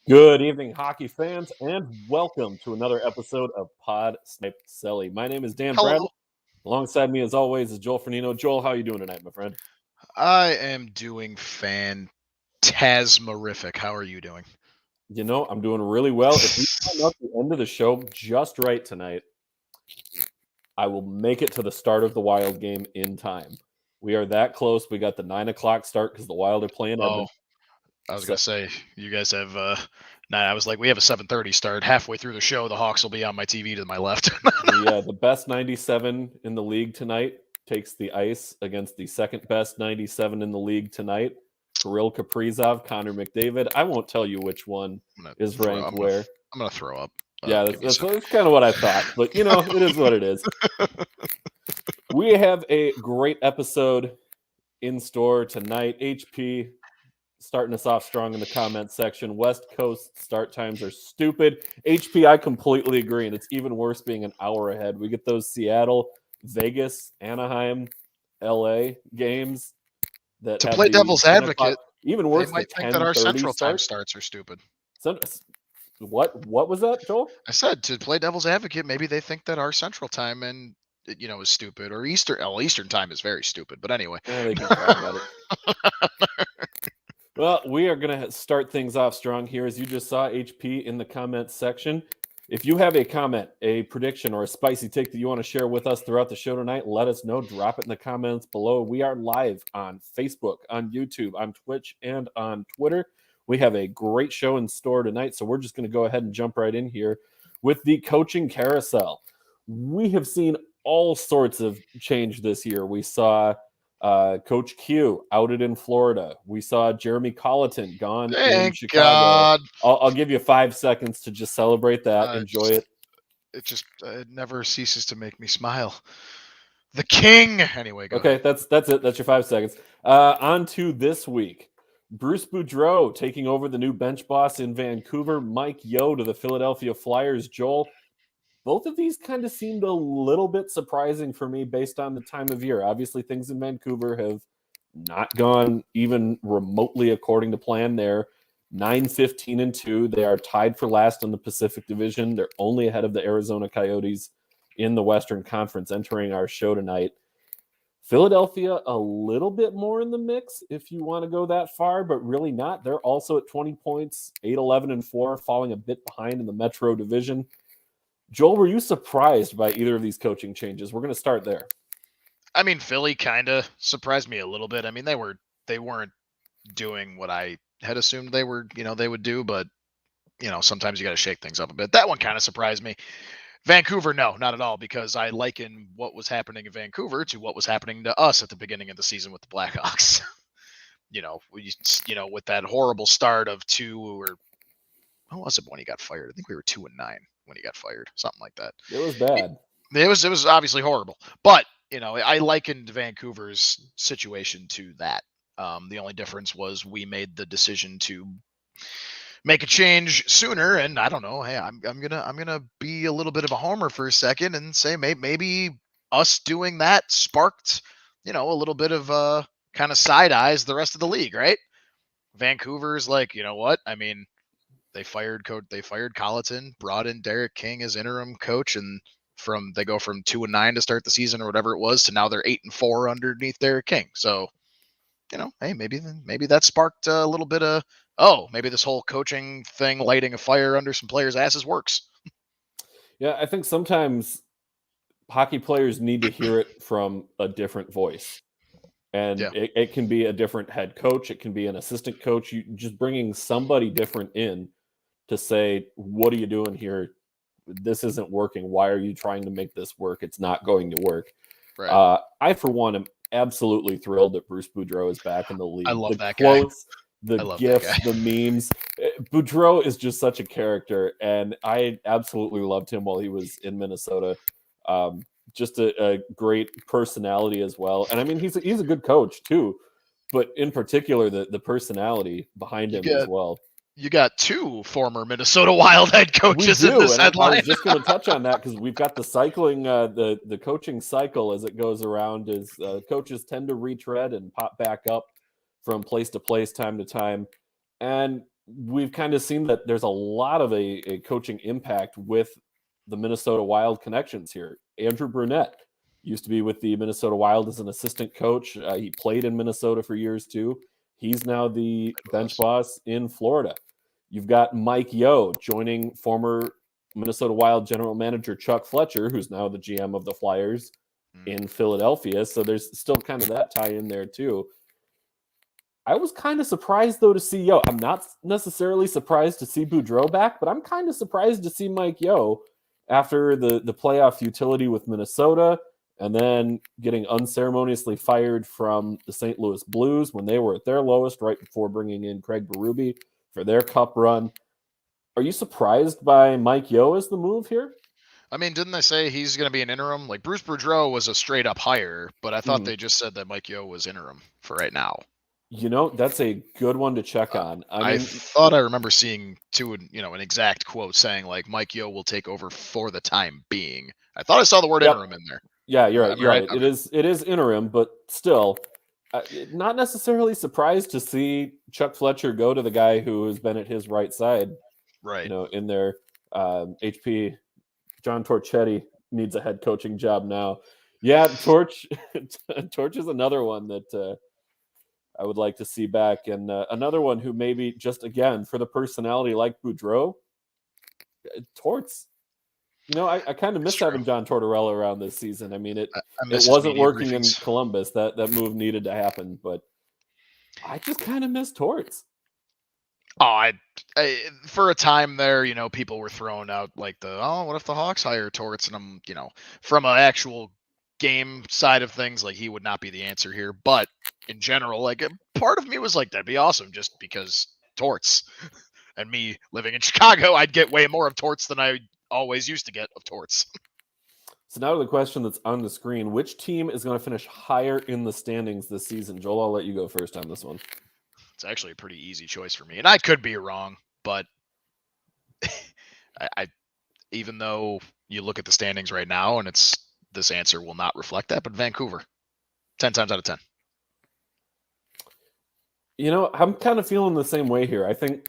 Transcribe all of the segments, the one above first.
Good evening, hockey fans, and welcome to another episode of Pod Snipe Celly. My name is Dan Bradley. Hello. Alongside me, as always, is Joel Fernino. Joel, how are you doing tonight, my friend? I am doing phantasmerific. How are you doing? You know, I'm doing really well. If we time up the end of the show just right tonight, I will make it to the start of the Wild game in time. We are that close. We got the 9 o'clock start because the Wild are playing Oh, Edmonton. I was So, gonna say you guys have I was like, we have a 7:30 start. Halfway through the show, the Hawks will be on my TV to my left. the best 97 in the league tonight takes the ice against the second best 97 in the league tonight. Kirill Kaprizov, Connor McDavid. I won't tell you which one I'm gonna is throw. ranked where. I'm gonna throw up. Yeah, Give me a second. that's kind of what I thought. But, you know, it is what it is. We have a great episode in store tonight. HP starting us off strong in the comment section. West Coast start times are stupid. HP, I completely agree. And it's even worse being an hour ahead. We get those Seattle, Vegas, Anaheim, LA games that To have play the devil's 10 o'clock, advocate, even they worse, the might think that our 10:30 Central Time start. starts are stupid. What was that, Joel? I said to play devil's advocate, maybe they think that our Central Time is stupid, or Eastern. Well, Eastern Time is very stupid. But anyway, They can cry about it. Well, we are going to start things off strong here. As you just saw, HP in the comments section. If you have a comment, a prediction, or a spicy take that you want to share with us throughout the show tonight, let us know. Drop it in the comments below. We are live on Facebook, on YouTube, on Twitch, and on Twitter. We have a great show in store tonight, so we're just going to go ahead and jump right in here with the coaching carousel. We have seen all sorts of change this year. We saw Coach Q outed in Florida. We saw Jeremy Colleton gone in thank Chicago. God. I'll give you 5 seconds to just celebrate that. Enjoy it. It never ceases to make me smile. The king. Anyway, go Okay, ahead. that's it. That's your 5 seconds. On to this week. Bruce Boudreau taking over the new bench boss in Vancouver. Mike Yeo to the Philadelphia Flyers. Joel, both of these kind of seemed a little bit surprising for me based on the time of year. Obviously, things in Vancouver have not gone even remotely according to plan there. 9-15-2. They are tied for last in the Pacific Division. They're only ahead of the Arizona Coyotes in the Western Conference entering our show tonight. Philadelphia, a little bit more in the mix if you want to go that far, but really not. They're also at 20 points, 8-11-4, falling a bit behind in the Metro Division. Joel, were you surprised by either of these coaching changes? We're going to start there. I mean, Philly kind of surprised me a little bit. I mean, they weren't doing what I had assumed they would do, but sometimes you got to shake things up a bit. That one kind of surprised me. Vancouver, no, not at all, because I liken what was happening in Vancouver to what was happening to us at the beginning of the season with the Blackhawks. With that horrible start of what was it when he got fired? I think we were 2-9 when he got fired, something like that. It was bad. It was obviously horrible, but I likened Vancouver's situation to that. The only difference was we made the decision to make a change sooner, and I don't know. Hey, I'm gonna be a little bit of a homer for a second and say maybe us doing that sparked a little bit of kind of side eyes the rest of the league, right? Vancouver's like, you know what? I mean, they fired Colleton, brought in Derek King as interim coach, and they go from 2-9 to start the season or whatever it was to now they're 8-4 underneath Derek King. So, hey, maybe that sparked a little bit of maybe this whole coaching thing, lighting a fire under some players' asses works. Yeah, I think sometimes hockey players need to hear it from a different voice. And it can be a different head coach. It can be an assistant coach. You just bringing somebody different in to say, what are you doing here? This isn't working. Why are you trying to make this work? It's not going to work. Right. I, for one, am absolutely thrilled that Bruce Boudreau is back in the league. I love the that quotes, guy. the gifs, the memes. Boudreau is just such a character, and I absolutely loved him while he was in Minnesota. Just a great personality as well. And I mean, he's a good coach too, but in particular, the personality behind him as well. You got two former Minnesota Wild head coaches in this headline. I was just going to touch on that because we've got the cycling, the coaching cycle as it goes around. Is coaches tend to retread and pop back up from place to place, time to time, and we've kind of seen that there's a lot of a coaching impact with the Minnesota Wild connections here. Andrew Brunette used to be with the Minnesota Wild as an assistant coach. He played in Minnesota for years too. He's now the bench boss in Florida. You've got Mike Yeo joining former Minnesota Wild general manager Chuck Fletcher, who's now the GM of the Flyers in Philadelphia. So there's still kind of that tie in there too. I was kind of surprised, though, to see Yeo. I'm not necessarily surprised to see Boudreau back, but I'm kind of surprised to see Mike Yeo after the playoff futility with Minnesota and then getting unceremoniously fired from the St. Louis Blues when they were at their lowest right before bringing in Craig Berube for their cup run. Are you surprised by Mike Yeo as the move here? I mean, didn't they say he's going to be an interim? Like, Bruce Boudreau was a straight-up hire, but I thought they just said that Mike Yeo was interim for right now. You know, that's a good one to check on. I thought I remember seeing an exact quote saying like Mike Yeo will take over for the time being. I thought I saw the word interim in there. Yeah, you're right. You're right. Okay. It is interim, but still, not necessarily surprised to see Chuck Fletcher go to the guy who has been at his right side. Right. You know, in their HP, John Torchetti needs a head coaching job now. Yeah, Torch is another one that I would like to see back. And another one who maybe just, again, for the personality like Boudreau, Torts. You know, I kind of miss having John Tortorella around this season. I mean, it wasn't working in Columbus. That move needed to happen, but I just kind of miss Torts. Oh, I for a time there, you know, people were throwing out like what if the Hawks hire Torts? And I'm, you know, from an actual game side of things, like he would not be the answer here. But in general, like part of me was like, that'd be awesome just because Torts. And me living in Chicago, I'd get way more of Torts than I always used to get of Torts. So now to the question that's on the screen. Which team is going to finish higher in the standings this season? Joel, I'll let you go first on this one. It's actually a pretty easy choice for me. And I could be wrong, but I even though you look at the standings right now and this answer will not reflect that, but Vancouver, 10 times out of 10. You know, I'm kind of feeling the same way here. I think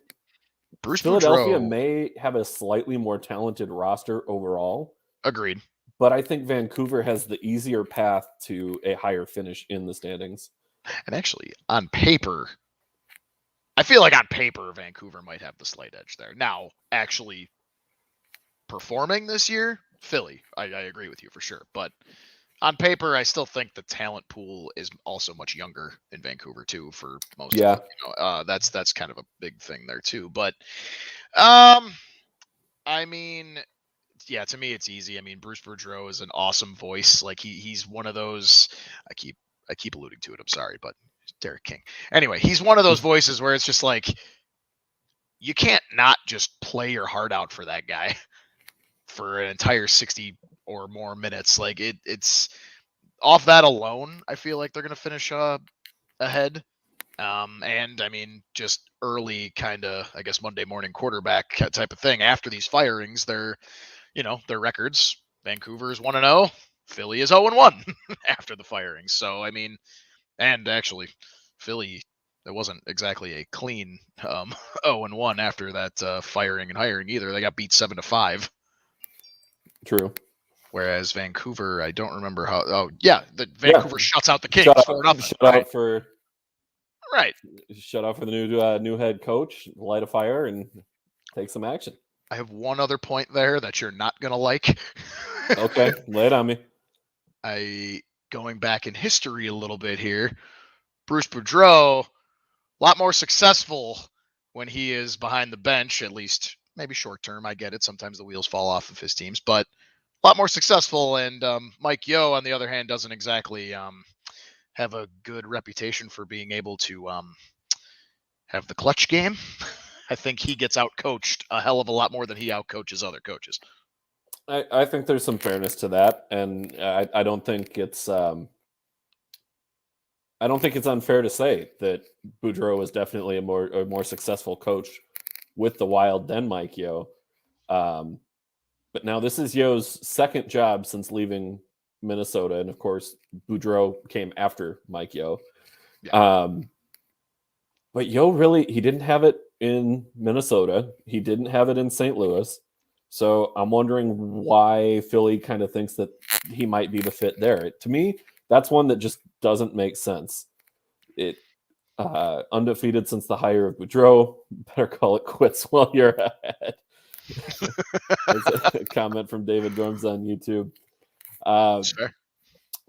Philadelphia may have a slightly more talented roster overall. Agreed. But I think Vancouver has the easier path to a higher finish in the standings. And actually, on paper, I feel like on paper, Vancouver might have the slight edge there. Now, actually performing this year, Philly, I agree with you for sure. But on paper, I still think the talent pool is also much younger in Vancouver too. For most, of it, you know, that's kind of a big thing there too. But, I mean, yeah, to me it's easy. I mean, Bruce Boudreau is an awesome voice. Like he's one of those. I keep alluding to it. I'm sorry, but Derek King. Anyway, he's one of those voices where it's just like you can't not just play your heart out for that guy for an entire 60 or more minutes. Like it's off that alone, I feel like they're going to finish ahead. And I mean, just early kind of, I guess, Monday morning quarterback type of thing. After these firings, their records, Vancouver is 1-0, Philly is 0-1 after the firings. So, I mean, and actually Philly, that wasn't exactly a clean 0-1 after that firing and hiring either. They got beat 7-5. True. Whereas Vancouver, I don't remember how. Oh, yeah, Vancouver shuts out the Kings 4-0. Shut out for the new head coach, light a fire, and take some action. I have one other point there that you're not gonna like. Okay, lay it on me. Going back in history a little bit here, Bruce Boudreau, a lot more successful when he is behind the bench, at least maybe short term. I get it. Sometimes the wheels fall off of his teams, but a lot more successful. And Mike Yeo, on the other hand, doesn't exactly have a good reputation for being able to have the clutch game. I think he gets out-coached a hell of a lot more than he out-coaches other coaches. I think there's some fairness to that, and I don't think it's unfair to say that Boudreau is definitely a more successful coach with the Wild than Mike Yeo. But now this is Yeo's second job since leaving Minnesota, and of course Boudreau came after Mike Yeo. Yeah. But Yeo he didn't have it in Minnesota. He didn't have it in St. Louis. So I'm wondering why Philly kind of thinks that he might be the fit there. To me, that's one that just doesn't make sense. It undefeated since the hire of Boudreaux. Better call it quits while you're ahead. That's a comment from David Dorms on YouTube. Sure.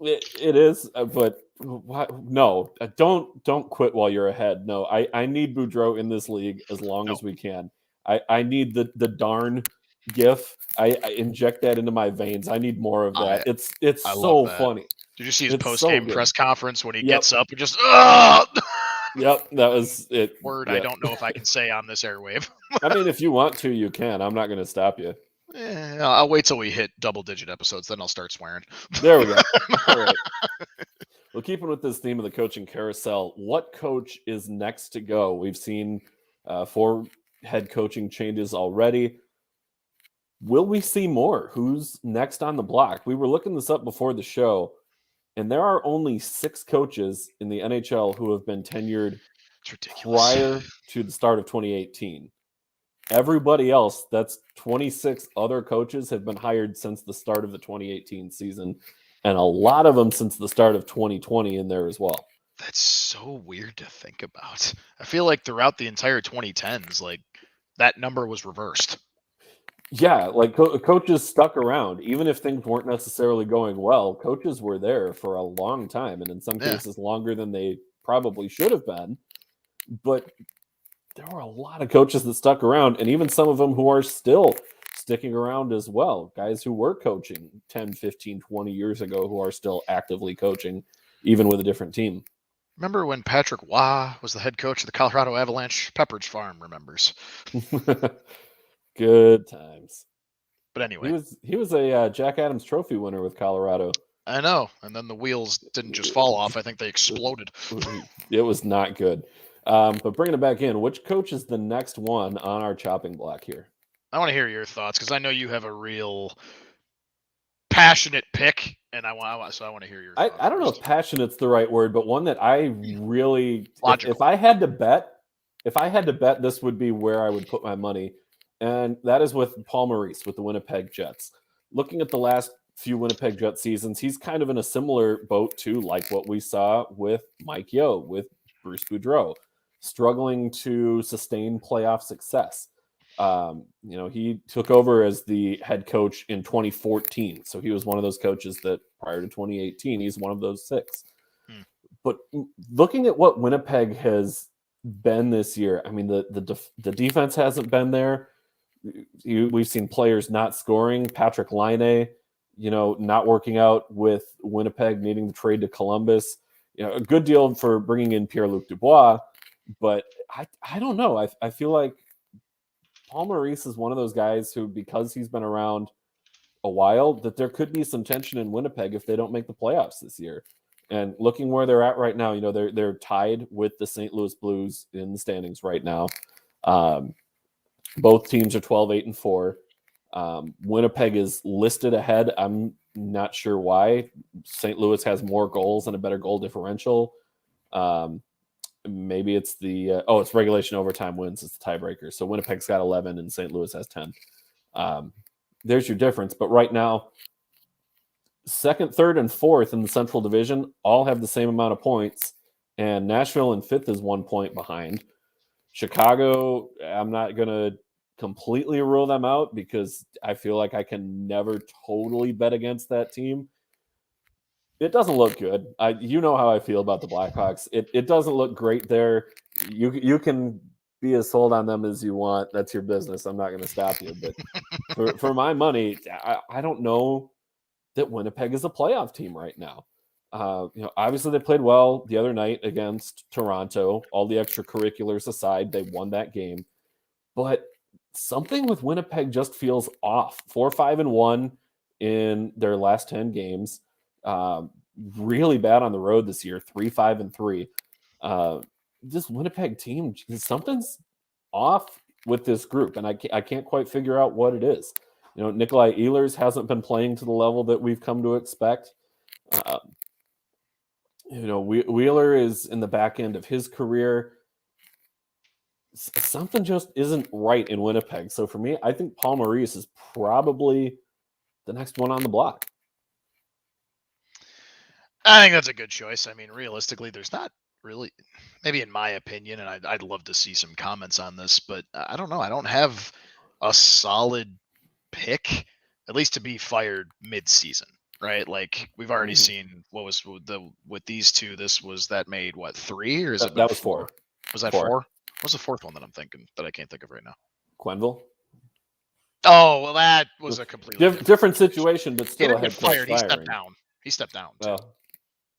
It is, but why, no, don't quit while you're ahead. No, I need Boudreaux in this league as long as we can. I need the darn gif. I inject that into my veins. I need more of that. It's I love so that. funny. Did you see his It's post-game so press conference when he Yep. gets up and just, "Ugh!" Yep, that was it. Word Yep. I don't know if I can say on this airwave. I mean, if you want to, you can. I'm not going to stop you. I'll wait till we hit double-digit episodes, then I'll start swearing. There we go. All right. Well, keeping with this theme of the coaching carousel, what coach is next to go? We've seen 4 head coaching changes already. Will we see more? Who's next on the block? We were looking this up before the show, and there are only 6 coaches in the NHL who have been tenured It's ridiculous. prior to the start of 2018. Everybody else, that's 26 other coaches, have been hired since the start of the 2018 season, and a lot of them since the start of 2020 in there as well. That's so weird to think about. I feel like throughout the entire 2010s, like that number was reversed. Yeah, like coaches stuck around, even if things weren't necessarily going well. Coaches were there for a long time, and in some cases longer than they probably should have been. But there were a lot of coaches that stuck around, and even some of them who are still sticking around as well. Guys who were coaching 10, 15, 20 years ago who are still actively coaching, even with a different team. Remember when Patrick Waugh was the head coach of the Colorado Avalanche? Pepperidge Farm remembers. Good times. But anyway, he was a Jack Adams Trophy winner with Colorado. I know. And then the wheels didn't just fall off. I think they exploded. It was not good. But bringing it back in, which coach is the next one on our chopping block here? I want to hear your thoughts because I know you have a real passionate pick, and I want to hear your thoughts. I don't know if passionate's the right word, but one that I really, Logical. if I had to bet, this would be where I would put my money, and that is with Paul Maurice with the Winnipeg Jets. Looking at the last few Winnipeg Jets seasons, he's kind of in a similar boat to like what we saw with Mike Yeo, with Bruce Boudreau, struggling to sustain playoff success. He took over as the head coach in 2014. So he was one of those coaches that prior to 2018, he's one of those 6. But looking at what Winnipeg has been this year, I mean, the defense hasn't been there. We've seen players not scoring. Patrick Laine, not working out with Winnipeg, needing to trade to Columbus. A good deal for bringing in Pierre-Luc Dubois. But I don't know. I feel like Paul Maurice is one of those guys who, because he's been around a while, that there could be some tension in Winnipeg if they don't make the playoffs this year. And looking where they're at right now, they're tied with the St. Louis Blues in the standings right now. Both teams are 12-8-4. Winnipeg is listed ahead. I'm not sure why. St. Louis has more goals and a better goal differential. Maybe it's it's regulation overtime wins. It's the tiebreaker. So Winnipeg's got 11 and St. Louis has 10. There's your difference. But right now, second, third, and fourth in the Central Division all have the same amount of points. And Nashville in fifth is 1 point behind. Chicago, I'm not going to completely rule them out because I feel like I can never totally bet against that team. It doesn't look good. You know how I feel about the Blackhawks. It doesn't look great there. You can be as sold on them as you want. That's your business. I'm not going to stop you. But for my money, I don't know that Winnipeg is a playoff team right now. Obviously they played well the other night against Toronto. All the extracurriculars aside, they won that game. But something with Winnipeg just feels off. 4-5-1 in their last 10 games. Really bad on the road this year, 3-5-3. This Winnipeg team, something's off with this group, and I can't quite figure out what it is. Nikolai Ehlers hasn't been playing to the level that we've come to expect. Wheeler is in the back end of his career. something just isn't right in Winnipeg. So for me, I think Paul Maurice is probably the next one on the block. I think that's a good choice. I mean, realistically, there's not really, maybe in my opinion, and I'd love to see some comments on this, but I don't know. I don't have a solid pick, at least to be fired mid-season, right? Like we've already seen what was with these two. That made what, 3, or is it That was 4? Was that 4? What was the 4th one that I'm thinking that I can't think of right now? Quenville. Oh well, that was a completely different situation, but He still a didn't head get coach fired. firing. He stepped down. Too. Well,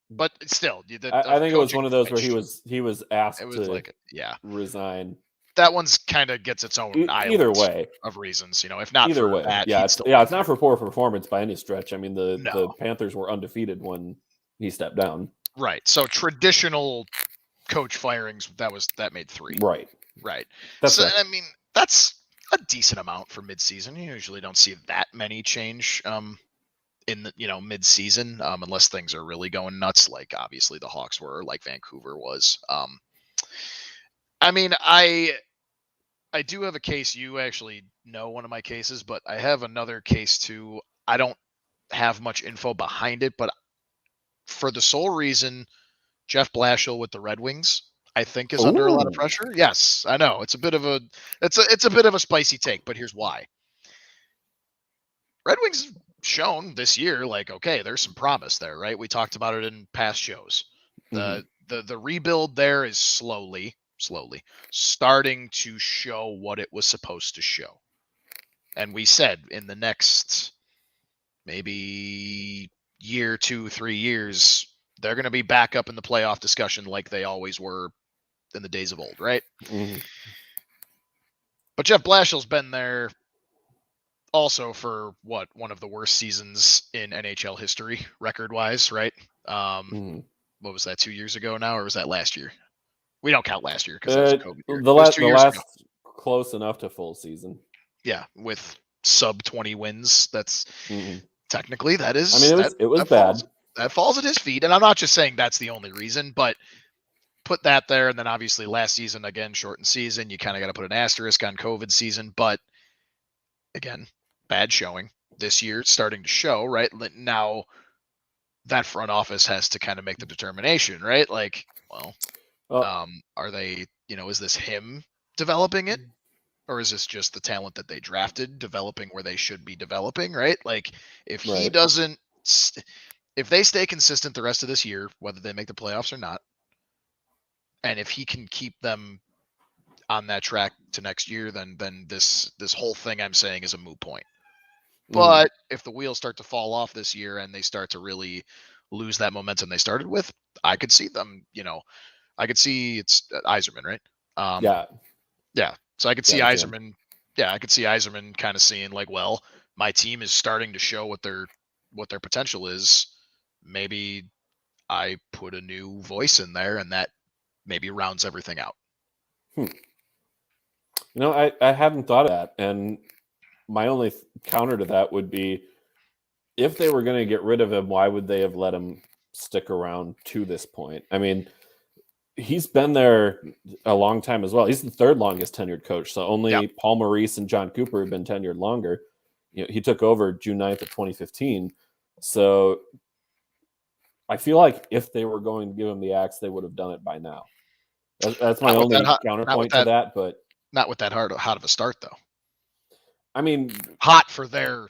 but still, I think it was one of those where he was asked to resign. That one's kind of gets its own either way of reasons, if not either for way. that, it's not for poor performance by any stretch. I mean, the Panthers were undefeated when he stepped down. Right. So traditional coach firings, that made 3. Right. So right. I mean, that's a decent amount for mid-season. You usually don't see that many change in the mid-season unless things are really going nuts, like obviously the Hawks were, like Vancouver was. I mean, I do have a case. You actually know one of my cases, but I have another case too. I don't have much info behind it, but for the sole reason, Jeff Blashill with the Red Wings, I think, is under a lot of pressure. Yes, I know it's a bit of a spicy take, but here's why. Red Wings shown this year, like, okay, there's some promise there, right? We talked about it in past shows. The rebuild there is slowly starting to show what it was supposed to show. And we said in the next maybe year, 2, 3 years, they're going to be back up in the playoff discussion like they always were in the days of old, right? But Jeff Blashill's been there also for one of the worst seasons in NHL history, record-wise, right? What was that, 2 years ago now, or was that last year? We don't count last year because that was a COVID year. The last close enough to full season. Yeah, with sub 20 wins. That's technically that is. I mean, it was bad. That falls at his feet, and I'm not just saying that's the only reason, but put that there, and then obviously last season again, shortened season. You kind of got to put an asterisk on COVID season, but again, bad showing this year, starting to show right now. That front office has to kind of make the determination, right? Like, are they, is this him developing it, or is this just the talent that they drafted developing where they should be developing, right? Like, if he doesn't, if they stay consistent the rest of this year, whether they make the playoffs or not, and if he can keep them on that track to next year, then this whole thing I'm saying is a moot point. But if the wheels start to fall off this year and they start to really lose that momentum they started with, I could see them, I could see it's Yzerman, right? Yeah. So I could see Yzerman. Yeah, I could see Yzerman kind of seeing like, well, my team is starting to show what their potential is. Maybe I put a new voice in there, and that maybe rounds everything out. I hadn't thought of that, and my only counter to that would be, if they were going to get rid of him, why would they have let him stick around to this point? I mean, he's been there a long time as well. He's the third longest tenured coach, so only Paul Maurice and John Cooper have been tenured longer. He took over June 9th of 2015. So I feel like if they were going to give him the axe, they would have done it by now. That's my only counterpoint to that, but not with that hot of a start, though. I mean, hot for their,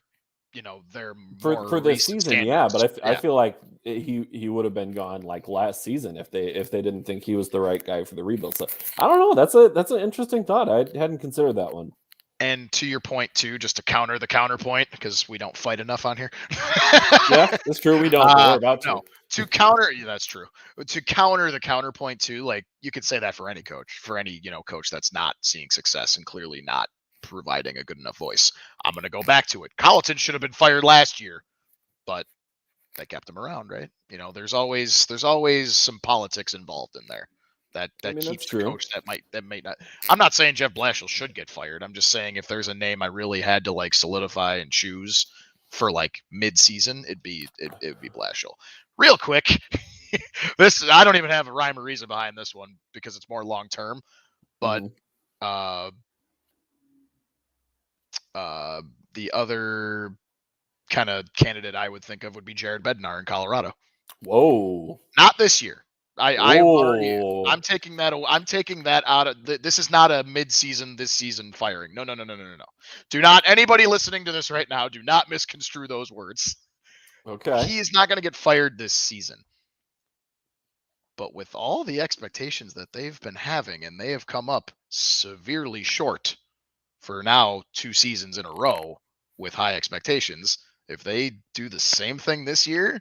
their for this season, standards. But I feel like he would have been gone like last season if they didn't think he was the right guy for the rebuild. So I don't know. That's an interesting thought. I hadn't considered that one. And to your point too, just to counter the counterpoint, because we don't fight enough on here. Yeah, that's true. We don't. We're about to. No. To counter, that's true. To counter the counterpoint too, like you could say that for any coach, coach that's not seeing success and clearly not providing a good enough voice. I'm going to go back to it. Colleton should have been fired last year, but they kept him around, right? There's always some politics involved in there that keeps the coach that may not. I'm not saying Jeff Blashill should get fired. I'm just saying if there's a name I really had to like solidify and choose for like mid-season, it'd be Blashill. Real quick, I don't even have a rhyme or reason behind this one because it's more long term, but The other kind of candidate I would think of would be Jared Bednar in Colorado. Whoa. Not this year. I've already. Whoa. I'm taking that. I'm taking that out of. This is not a mid-season, this season firing. No. Do not, anybody listening to this right now, do not misconstrue those words. Okay. He is not going to get fired this season. But with all the expectations that they've been having, and they have come up severely short for now 2 seasons in a row with high expectations, if they do the same thing this year,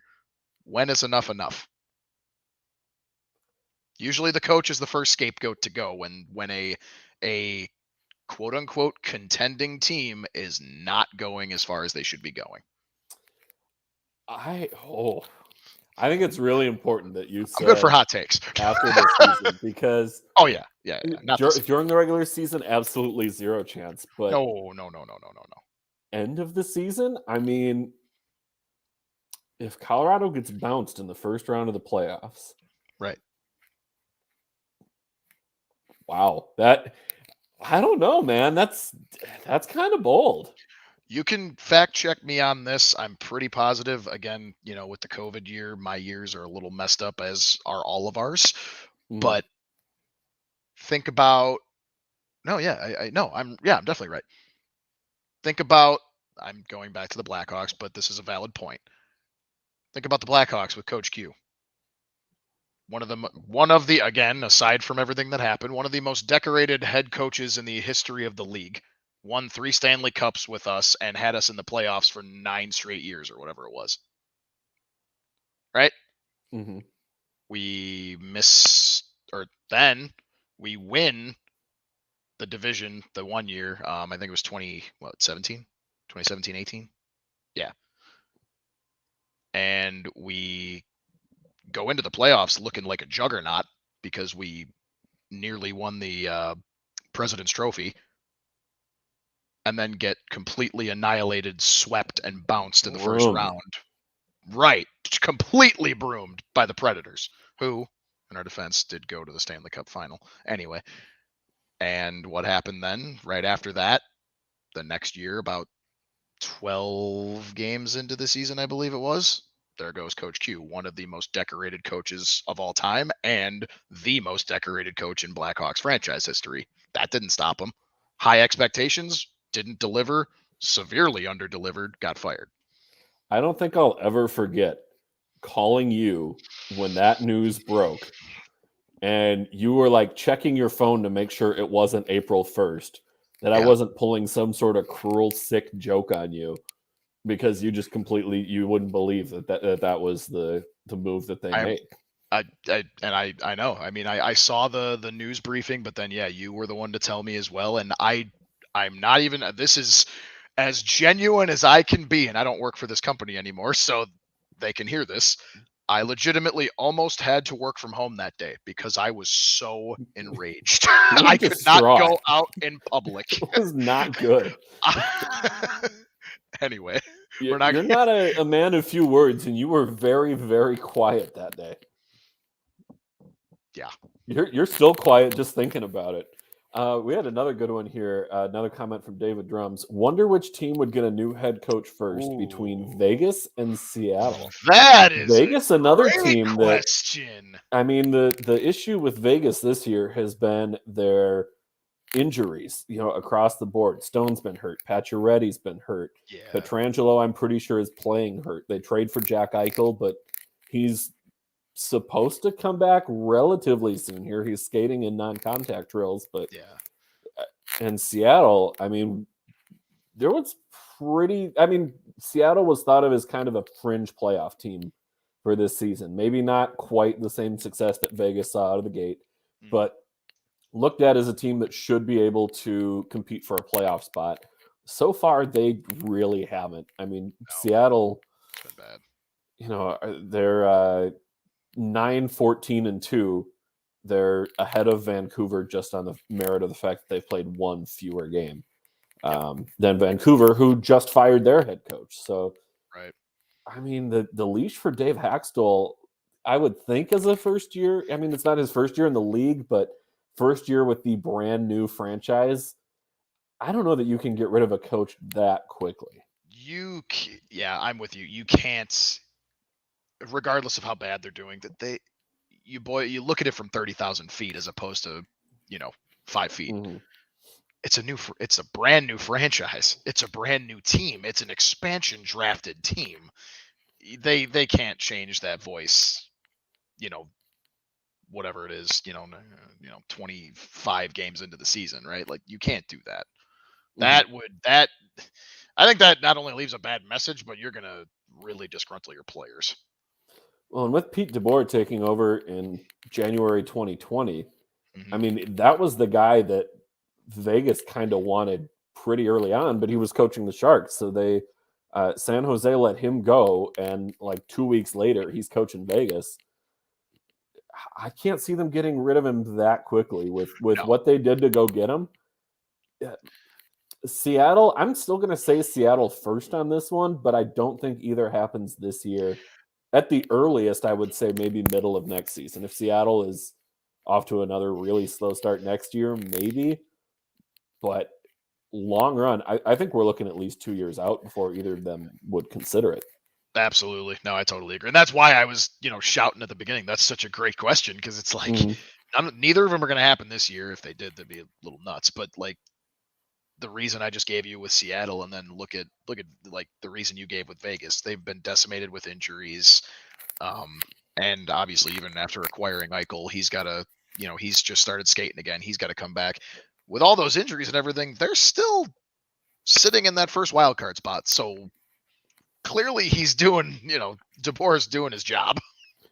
when is enough enough? Usually the coach is the first scapegoat to go when a quote unquote contending team is not going as far as they should be going. I think it's really important that you said I'm good for hot takes after this season because oh yeah. during the regular season, absolutely zero chance. But no. End of the season, I mean, if Colorado gets bounced in the first round of the playoffs, right? Wow, I don't know, man. That's kind of bold. You can fact check me on this. I'm pretty positive. Again, with the COVID year, my years are a little messed up, as are all of ours. But think about I know. I'm definitely right. Think about, I'm going back to the Blackhawks, but this is a valid point. Think about the Blackhawks with Coach Q. One of the, again, aside from everything that happened, one of the most decorated head coaches in the history of the league. Won 3 Stanley Cups with us and had us in the playoffs for 9 straight years or whatever it was. Right? Mm-hmm. Then we win the division the one year. I think it was 2017, 18. Yeah. And we go into the playoffs looking like a juggernaut because we nearly won the President's Trophy, and then get completely annihilated, swept, and bounced in the first round. Right. Completely broomed by the Predators, who, in our defense, did go to the Stanley Cup final. Anyway. And what happened then? Right after that, the next year, about 12 games into the season, I believe it was, there goes Coach Q, one of the most decorated coaches of all time and the most decorated coach in Blackhawks franchise history. That didn't stop him. High expectations, didn't deliver, severely underdelivered, got fired. I don't think I'll ever forget calling you when that news broke and you were like checking your phone to make sure it wasn't April 1st, that I wasn't pulling some sort of cruel, sick joke on you because you just you wouldn't believe that was the move that they made. I know. I mean, I saw the news briefing, but then, you were the one to tell me as well. And I'm not even, this is as genuine as I can be. And I don't work for this company anymore, so they can hear this. I legitimately almost had to work from home that day because I was so enraged. I could not go out in public. It was not good. Anyway, you're not a man of few words, and you were very, very quiet that day. Yeah. You're still quiet just thinking about it. We had another good one here. Another comment from David Drums. Wonder which team would get a new head coach first between Vegas and Seattle. That is Vegas, another team question. That, I mean, the issue with Vegas this year has been their injuries, across the board. Stone's been hurt. Pacioretty's been hurt. Yeah. Pietrangelo, I'm pretty sure, is playing hurt. They trade for Jack Eichel, but he's supposed to come back relatively soon here. He's skating in non-contact drills, but in Seattle, I mean, Seattle was thought of as kind of a fringe playoff team for this season. Maybe not quite the same success that Vegas saw out of the gate, but looked at as a team that should be able to compete for a playoff spot. So far, they really haven't. I mean, Seattle, it's been bad. They're 9-14-2. They're ahead of Vancouver just on the merit of the fact that they've played one fewer game than Vancouver, who just fired their head coach. So, right. I mean, the leash for Dave Haxtell, I would think, as a first year. I mean, it's not his first year in the league, but first year with the brand new franchise, I don't know that you can get rid of a coach that quickly. I'm with you. You can't, regardless of how bad they're doing, you look at it from 30,000 feet as opposed to 5 feet. Mm-hmm. It's a brand new franchise. It's a brand new team. It's an expansion drafted team. They can't change that voice, whatever it is, 25 games into the season, right? Like, you can't do that. I think that not only leaves a bad message, but you're going to really disgruntle your players. Well, and with Pete DeBoer taking over in January 2020, Mm-hmm. I mean, that was the guy that Vegas kind of wanted pretty early on, but he was coaching the Sharks. So San Jose let him go. And like 2 weeks later, he's coaching Vegas. I can't see them getting rid of him that quickly with what they did to go get him. Seattle, I'm still going to say Seattle first on this one, but I don't think either happens this year. At the earliest, I would say maybe middle of next season. If Seattle is off to another really slow start next year, maybe. But long run, I think we're looking at least 2 years out before either of them would consider it. Absolutely. No, I totally agree. And that's why I was, shouting at the beginning. That's such a great question, because it's like, neither of them are going to happen this year. If they did, that'd be a little nuts. But like, the reason I just gave you with Seattle, and then look at like the reason you gave with Vegas, they've been decimated with injuries. And obviously, even after acquiring Eichel, he's got to, he's just started skating again. He's got to come back. With all those injuries and everything, they're still sitting in that first wild card spot. So clearly he's doing, DeBoer's doing his job.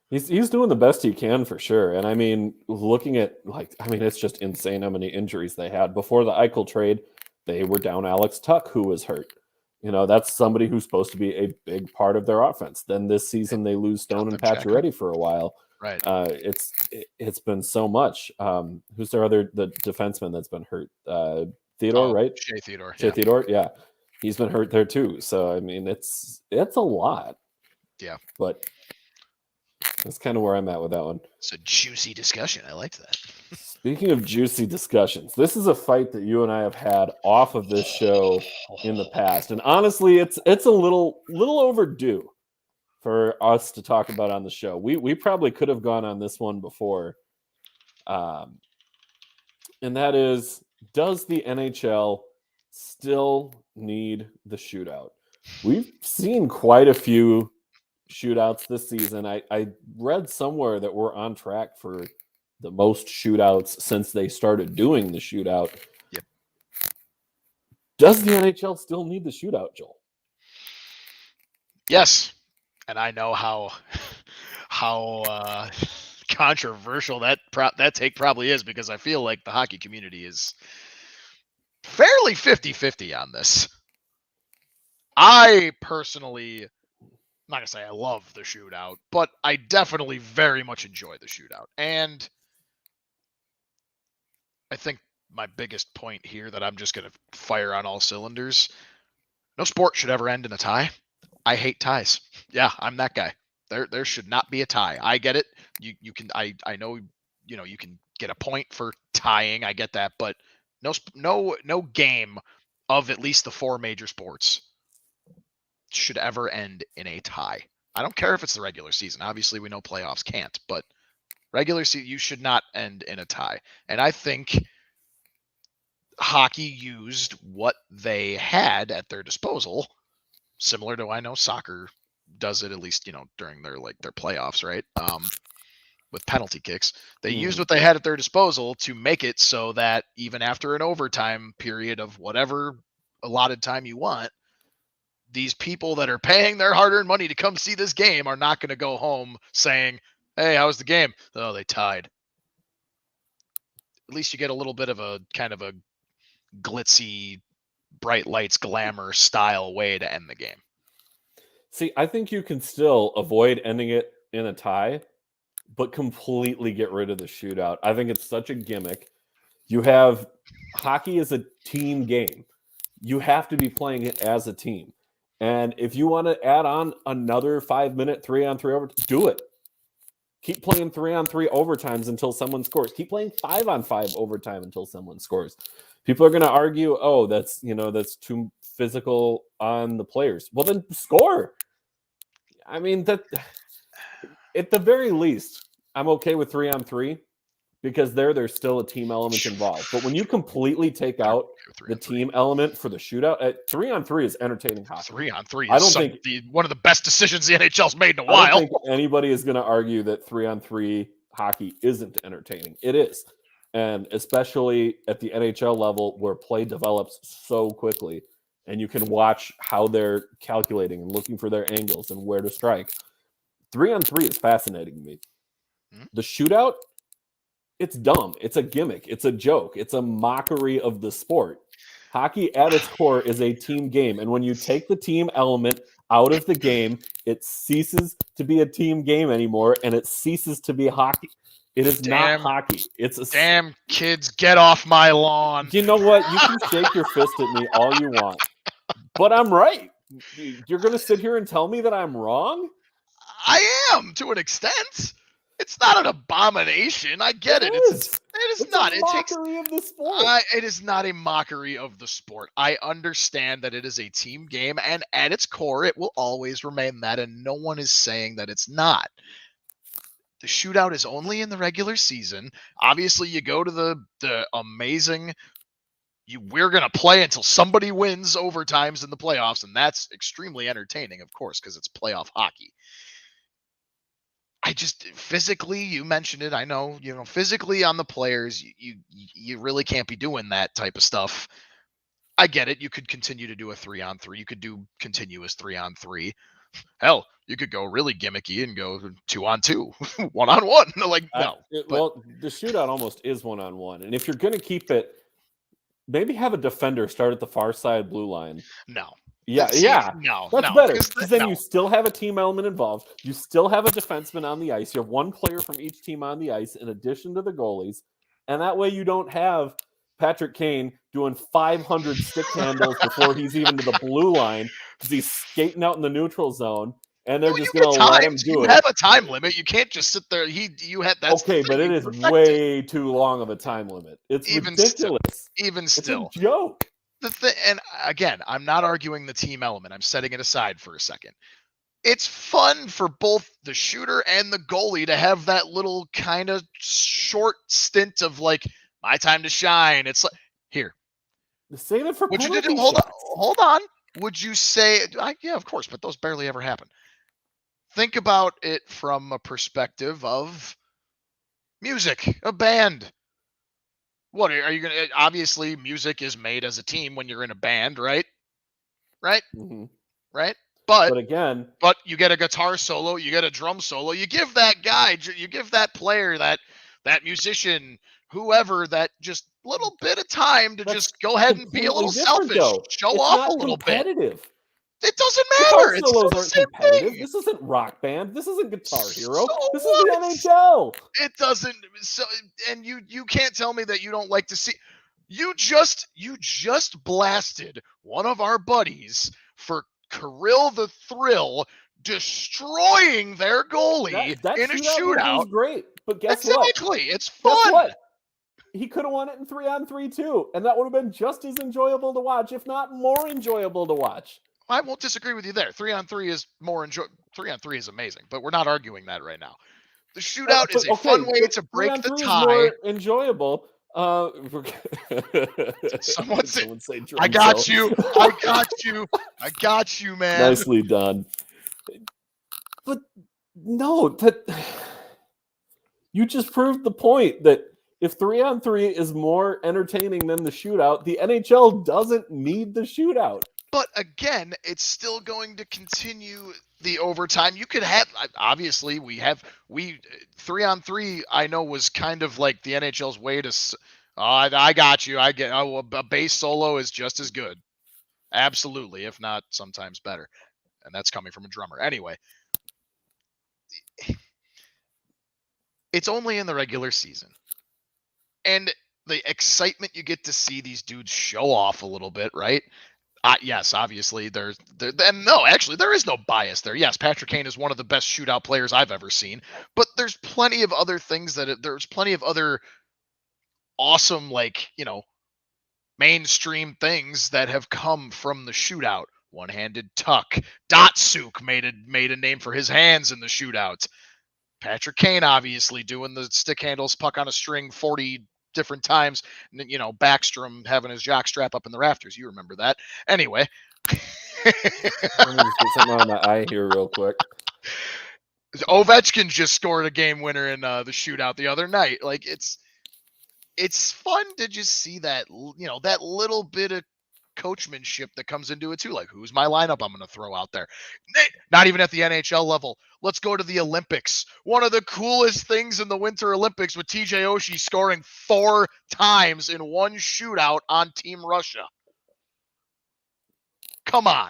He's doing the best he can for sure. And I mean, looking at it's just insane how many injuries they had. Before the Eichel trade, they were down Alex Tuck, who was hurt. That's somebody who's supposed to be a big part of their offense. Then this season they lose Stone and Pacioretty for a while. Right. It's been so much. Who's the defenseman that's been hurt? Theodore, right? Shea Theodore. Theodore, yeah. He's been hurt there too. So I mean, it's a lot. Yeah. But that's kind of where I'm at with that one. It's a juicy discussion. I liked that. Speaking of juicy discussions, this is a fight that you and I have had off of this show in the past. And honestly, it's a little overdue for us to talk about on the show. We probably could have gone on this one before. And that is, does the NHL still need the shootout? We've seen quite a few shootouts this season. I read somewhere that we're on track for the most shootouts since they started doing the shootout. Yep. Does the NHL still need the shootout, Joel? Yes. And I know how controversial that take probably is, because I feel like the hockey community is fairly 50-50 on this. I personally, I'm not going to say I love the shootout, but I definitely very much enjoy the shootout. And I think my biggest point here that I'm just going to fire on all cylinders, no sport should ever end in a tie. I hate ties. Yeah, I'm that guy. There should not be a tie. I get it. You can, I know, you can get a point for tying. I get that, but no game of at least the 4 major sports should ever end in a tie. I don't care if it's the regular season. Obviously, we know playoffs can't, but regular season, you should not end in a tie. And I think hockey used what they had at their disposal, similar to, I know soccer does it, at least, during their playoffs, right? With penalty kicks, they used what they had at their disposal to make it so that even after an overtime period of whatever allotted time you want, these people that are paying their hard-earned money to come see this game are not going to go home saying, "Hey, how was the game?" "Oh, they tied." At least you get a little bit of a kind of a glitzy, bright lights, glamour style way to end the game. See, I think you can still avoid ending it in a tie, but completely get rid of the shootout. I think it's such a gimmick. Hockey is a team game. You have to be playing it as a team. And if you want to add on another 5-minute 3-on-3 over, do it. Keep playing 3-on-3 overtimes until someone scores. Keep playing 5-on-5 overtime until someone scores. People are going to argue, oh, that's too physical on the players. Well, then score. I mean, that at the very least, I'm okay with 3-on-3 because there's still a team element involved. But when you completely take out the team element for the shootout, 3-on-3 is entertaining hockey. 3-on-3 is one of the best decisions the NHL's made in a while. I don't think anybody is going to argue that 3-on-3 hockey isn't entertaining. It is. And especially at the NHL level where play develops so quickly and you can watch how they're calculating and looking for their angles and where to strike. 3-on-3 is fascinating to me. The shootout, it's dumb. It's a gimmick. It's a joke. It's a mockery of the sport. Hockey at its core is a team game. And when you take the team element out of the game, it ceases to be a team game anymore and it ceases to be hockey. It is not hockey. It's a damn kids, get off my lawn. You know what? You can shake your fist at me all you want. But I'm right. You're going to sit here and tell me that I'm wrong? I am, to an extent. It's not an abomination. I get it. It is not. A mockery of the sport. It is not a mockery of the sport. I understand that it is a team game, and at its core, it will always remain that, and no one is saying that it's not. The shootout is only in the regular season. Obviously, you go to the amazing... we're going to play until somebody wins overtimes in the playoffs, and that's extremely entertaining, of course, because it's playoff hockey. I just physically, you mentioned it. I know, physically on the players, you really can't be doing that type of stuff. I get it. You could continue to do a 3-on-3. You could do continuous 3-on-3. Hell, you could go really gimmicky and go 2-on-2, 1-on-1. Like, no. Well, the shootout almost is 1-on-1. And if you're going to keep it, maybe have a defender start at the far side blue line. No. No, that's better because then you still have a team element involved. You still have a defenseman on the ice. You have one player from each team on the ice in addition to the goalies, and that way you don't have Patrick Kane doing 500 stick handles before he's even to the blue line because he's skating out in the neutral zone, and they're just going to let him do it. You have a time limit. You can't just sit there. But it is way too long of a time limit. It's ridiculous. Even still, it's a joke. And again, I'm not arguing the team element. I'm setting it aside for a second. It's fun for both the shooter and the goalie to have that little kind of short stint of like, my time to shine. It's like, here. Save it for penalty shots. Hold on. Would you say, yeah, of course, but those barely ever happen. Think about it from a perspective of music, a band. What are you going to... Obviously, music is made as a team when you're in a band, right? Right? Mm-hmm. Right? But again... But you get a guitar solo, you get a drum solo, you give that guy, you give that player, that musician, whoever, that just little bit of time to just go ahead and be a little selfish. Show off a little bit. It doesn't matter. Guitar solos aren't competitive. Thing. This isn't Rock Band. This isn't Guitar Hero. This is the NHL. It doesn't. So, and you can't tell me that you don't like to see. You just blasted one of our buddies for Kirill the Thrill destroying their goalie in a shootout. Was great, but guess exactly. what? It's fun. Guess what? He could have won it in 3-on-3 too, and that would have been just as enjoyable to watch, if not more enjoyable to watch. I won't disagree with you there. 3-on-3 is more 3-on-3 is amazing, but we're not arguing that right now. The shootout is a fun way to break the tie. More enjoyable. Someone say, I got you. I got you, man. Nicely done. But no, that you just proved the point that if 3-on-3 is more entertaining than the shootout, the NHL doesn't need the shootout. But again, it's still going to continue the overtime. You could have, obviously, we 3-on-3, I know, was kind of like the NHL's way to, I got you. A bass solo is just as good. Absolutely, if not sometimes better. And that's coming from a drummer. Anyway, it's only in the regular season. And the excitement you get to see these dudes show off a little bit, right? Yes, obviously and no, actually there is no bias there. Yes, Patrick Kane is one of the best shootout players I've ever seen, but there's plenty of other things there's plenty of other awesome, like, mainstream things that have come from the shootout. One-handed tuck. Datsuk made a name for his hands in the shootout. Patrick Kane obviously doing the stick handles, puck on a string 40 different times. Backstrom having his jock strap up in the rafters. You remember that. Anyway. Let me just get something out of my eye here real quick. Ovechkin just scored a game winner in the shootout the other night. Like, it's fun to just see that, that little bit of coachmanship that comes into it too. Like, who's my lineup I'm going to throw out there? Not even at the NHL level. Let's go to the Olympics. One of the coolest things in the Winter Olympics with TJ Oshie scoring 4 times in one shootout on Team Russia. Come on.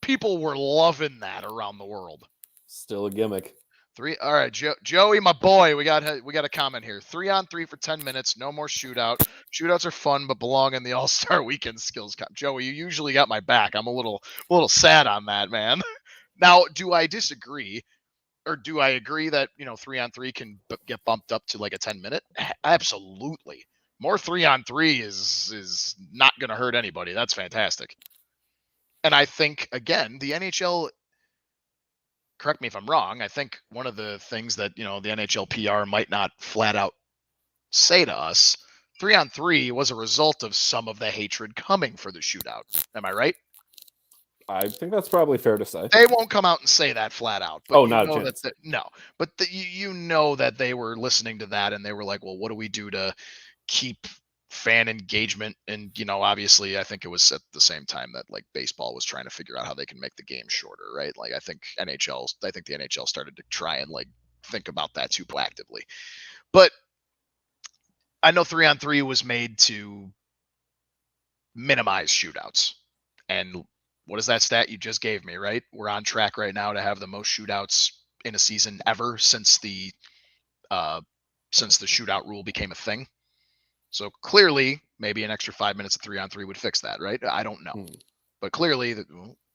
People were loving that around the world. Still a gimmick. All right, Joey, my boy, we got a comment here. 3-on-3 for 10 minutes, no more shootout. Shootouts are fun, but belong in the All-Star Weekend skills. Joey, you usually got my back. I'm a little sad on that, man. Now, do I disagree, or do I agree that 3-on-3 can get bumped up to like a 10-minute? Absolutely. More 3-on-3 is not going to hurt anybody. That's fantastic. And I think, again, the NHL, correct me if I'm wrong, I think one of the things that, the NHL PR might not flat out say to us, 3-on-3 was a result of some of the hatred coming for the shootout. Am I right? I think that's probably fair to say. They won't come out and say that flat out. But not a chance. No. But you know that they were listening to that and they were like, well, what do we do to keep fan engagement? And, obviously I think it was at the same time that like baseball was trying to figure out how they can make the game shorter, right? Like I think the NHL started to try and like think about that too proactively. But I know 3-on-3 was made to minimize shootouts. And what is that stat you just gave me, right? We're on track right now to have the most shootouts in a season ever since the shootout rule became a thing. So clearly, maybe an extra 5 minutes of 3-on-3 would fix that, right? I don't know. But clearly,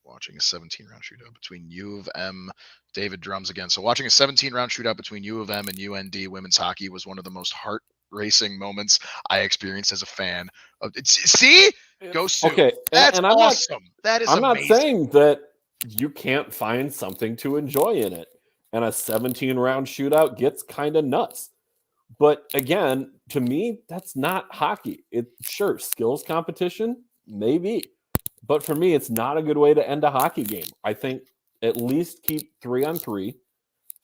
watching a 17-round shootout between U of M, David Drums again. So watching a 17-round shootout between U of M and UND women's hockey was one of the most heart-racing moments I experienced as a fan. See? Go Sioux. Okay. That's and awesome. That is I'm amazing. not saying that you can't find something to enjoy in it. And a 17-round shootout gets kind of nuts. But again, to me, that's not hockey. Sure, skills competition, maybe. But for me, it's not a good way to end a hockey game. I think at least keep 3-on-3,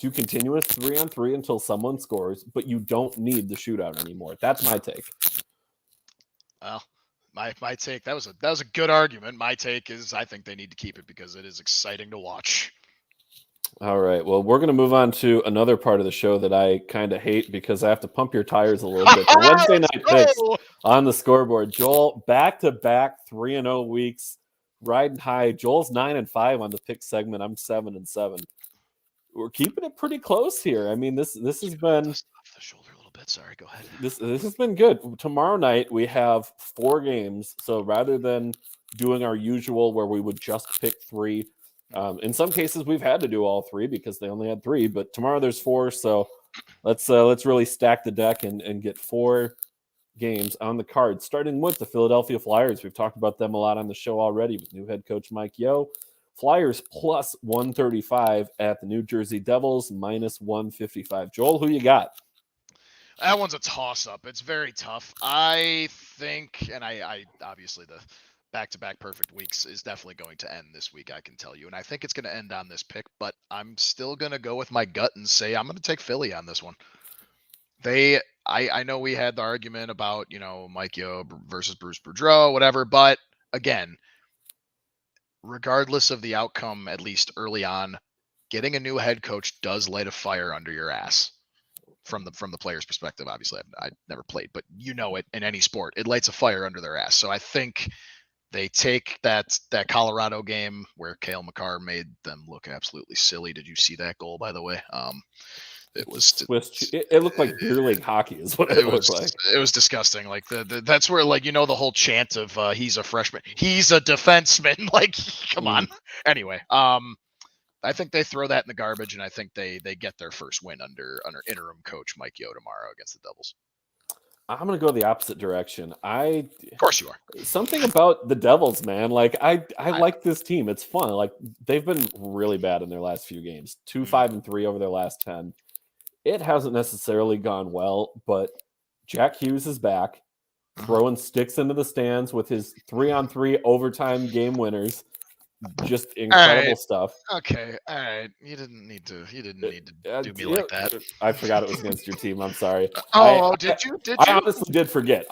do continuous 3-on-3 until someone scores, but you don't need the shootout anymore. That's my take. Well, my take, that was a good argument. My take is I think they need to keep it because it is exciting to watch. All right. Well, we're going to move on to another part of the show that I kind of hate because I have to pump your tires a little bit. The Wednesday night picks on the scoreboard. Joel, back-to-back 3-0 weeks, riding high. Joel's 9-5 on the pick segment. I'm 7-7. We're keeping it pretty close here. I mean, this has been off the shoulder a little bit. Sorry, go ahead. This has been good. Tomorrow night we have 4 games. So rather than doing our usual where we would just pick 3. In some cases, we've had to do all 3 because they only had 3. But tomorrow there's 4, so let's really stack the deck and get 4 games on the card. Starting with the Philadelphia Flyers, we've talked about them a lot on the show already with new head coach Mike Yeo. Flyers plus 135 at the New Jersey Devils minus 155. Joel, who you got? That one's a toss-up. It's very tough. I think, and I obviously the back-to-back perfect weeks is definitely going to end this week, I can tell you. And I think it's going to end on this pick, but I'm still going to go with my gut and say I'm going to take Philly on this one. I know we had the argument about, Mike Yeo versus Bruce Boudreau, whatever, but again, regardless of the outcome, at least early on, getting a new head coach does light a fire under your ass. From the player's perspective, obviously, I've never played, but you know it in any sport, it lights a fire under their ass. So I think they take that Colorado game where Cale Makar made them look absolutely silly. Did you see that goal, by the way? It was Swiss. It looked like beer league hockey, is what it looked like. It was disgusting. Like that's where like the whole chant of he's a freshman, he's a defenseman. Like come on. Anyway, I think they throw that in the garbage, and I think they get their first win under interim coach Mike Yo tomorrow against the Devils. I'm gonna go the opposite direction. Of course you are. Something about the Devils, man. Like I like this team. It's fun. Like they've been really bad in their last few games. 2-5-3 over their last 10. It hasn't necessarily gone well, but Jack Hughes is back, throwing sticks into the stands with his 3-on-3 overtime game winners. Just incredible stuff. Okay, all right. You didn't need to do me like that. I forgot it was against your team. I'm sorry. Did you? I honestly did forget.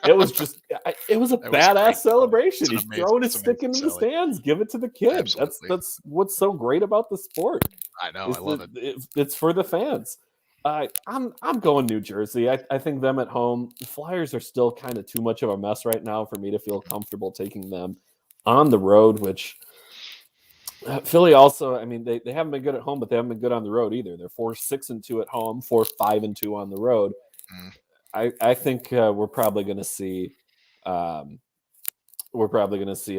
It was just it was a badass celebration. He's throwing his stick into the stands. Give it to the kid. Absolutely. That's what's so great about the sport. I know. I love it. It's for the fans. I'm going New Jersey. I think them at home. The Flyers are still kind of too much of a mess right now for me to feel comfortable taking them on the road, which Philly also, I mean, they haven't been good at home, but they haven't been good on the road either. They're 4-6-2 at home, 4-5-2 on the road. I think we're probably going to see a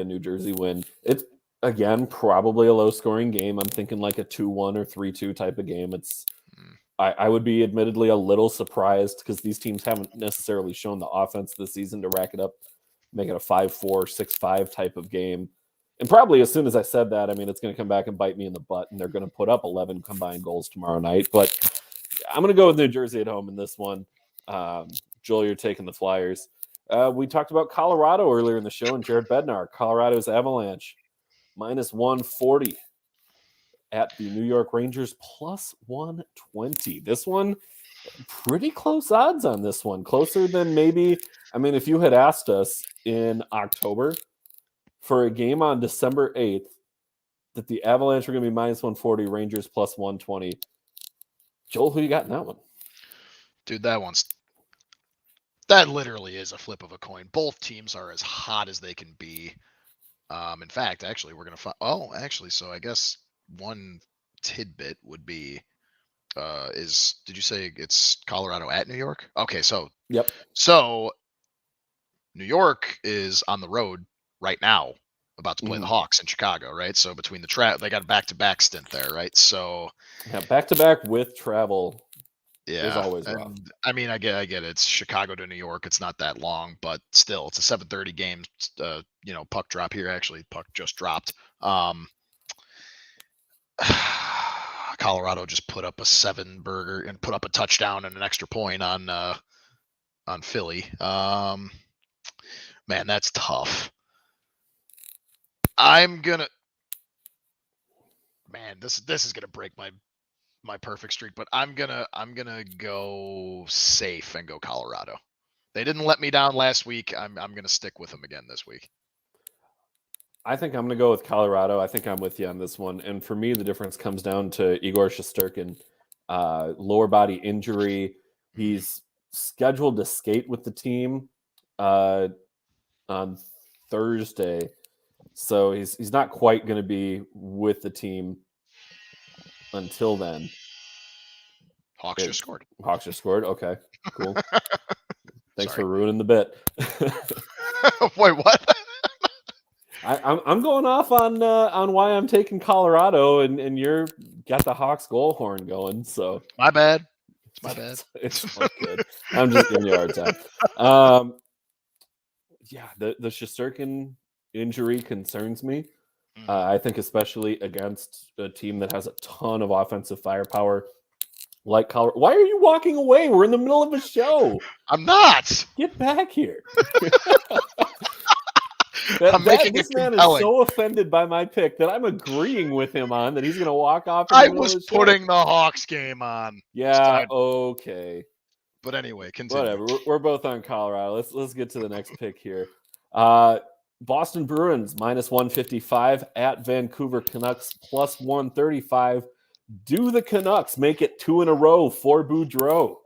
New Jersey win. It's again probably a low scoring game. I'm thinking like a 2-1 or 3-2 type of game. I would be admittedly a little surprised because these teams haven't necessarily shown the offense this season to rack it up, make it a 5-4, 6-5 type of game. And probably as soon as I said that, I mean, it's going to come back and bite me in the butt, and they're going to put up 11 combined goals tomorrow night. But I'm going to go with New Jersey at home in this one. Joel, you're taking the Flyers. We talked about Colorado earlier in the show, and Jared Bednar, Colorado's Avalanche, -140 at the New York Rangers, +120. This one, pretty close odds on this one. Closer than maybe, I mean, if you had asked us in October for a game on December 8th that the Avalanche were going to be -140, Rangers +120. Joel, who you got in that one? Dude, that literally is a flip of a coin. Both teams are as hot as they can be. In fact, actually, we're going to find, so I guess one tidbit would be, did you say it's Colorado at New York? Okay, so yep. So New York is on the road right now, about to play the Hawks in Chicago, right? So between they got a back-to-back stint there, right? So yeah, back-to-back with travel. Yeah, is always rough. I mean, I get it. It's Chicago to New York. It's not that long, but still, it's a 7:30 game. Puck drop here. Actually, puck just dropped. Colorado just put up a 7-burger and put up a touchdown and an extra point on Philly. Man, that's tough. This is gonna break my perfect streak, but I'm gonna go safe and go Colorado. They didn't let me down last week. I'm gonna stick with them again this week. I think I'm gonna go with Colorado. I think I'm with you on this one. And for me, the difference comes down to Igor Shesterkin, lower body injury. He's scheduled to skate with the team on Thursday, so he's not quite going to be with the team until then. Hawks just scored. Okay, cool. Thanks for ruining the bit. Wait, what? I'm going off on why I'm taking Colorado, and you're got the Hawks goal horn going. So my bad. It's my bad. It's all good. I'm just giving you a hard time. Yeah, the Shesterkin injury concerns me. I think especially against a team that has a ton of offensive firepower like Colorado. Why are you walking away? We're in the middle of a show. I'm not. Get back here. This man is so offended by my pick that I'm agreeing with him on that he's going to walk off. I was putting the Hawks game on. Yeah, okay. But anyway, continue. Whatever. We're both on Colorado. Let's get to the next pick here. Boston Bruins -155 at Vancouver Canucks +135. Do the Canucks make it 2 in a row for Boudreau?